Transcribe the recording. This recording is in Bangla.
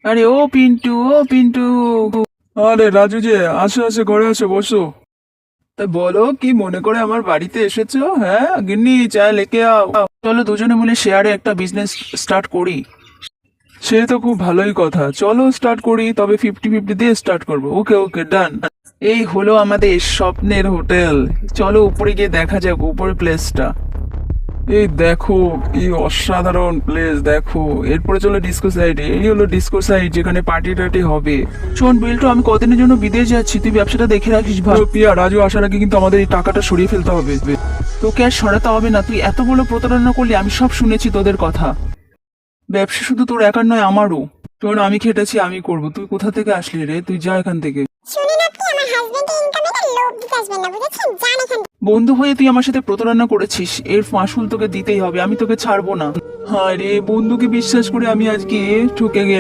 আরে ও পিন্টু, ও পিন্টু। আরে রাজু যে, আসো আসো, ঘরে আসো, বসো। তা বলো, কি মনে করে আমার বাড়িতে এসেছো? হ্যাঁ গিন্নি, চায় লেকে আও। চলো দুজনে মিলে শেয়ারে একটা বিজনেস স্টার্ট করি। সে তো খুব ভালোই কথা, চলো স্টার্ট করি, তবে 50-50 দিয়ে স্টার্ট করবো। ওকে ওকে, ডান। এই হলো আমাদের স্বপ্নের হোটেল। চলো উপরে গিয়ে দেখা যাক উপরের প্লেসটা। এই দেখো, কি অসাধারণ প্লেস দেখো। এরপরে চলো ডিস্কো সাইডে। এই হলো ডিস্কো সাইড, যেখানে পার্টি টার্টি হবে। শোন বিল্টু, আমি কদিনের জন্য বিদেশ যাচ্ছি, তুই ব্যবসাটা দেখে রাখিস ভাই। তো পিয়া, রাজু আসার আগে কিন্তু আমাদের এই টাকাটা সরিয়ে ফেলতে হবে। তোকে আর সরাতে হবে না, তুই এত বড় প্রতারণা করলি, আমি সব শুনেছি তোদের কথা। ব্যবসা শুধু তোর একার নয়, আমারও। তোর আমি খেটেছি, আমি করব। তুই কোথা থেকে আসলি রে? তুই যা এখান থেকে। শুনুন, আপনি আমার হাজবেন্ডের ইনকামে না লোভ দিতে আসবেন না, বুঝেছেন? যান এখান থেকে। বন্ধু হয়ে তুই আমার সাথে প্রতারণা করেছিস, এর মাসুল তোকে দিতেই হবে, আমি তোকে ছাড়বো না। হ্যাঁ রে, বন্ধুকে বিশ্বাস করে আমি আজকে ঠকে গেলাম।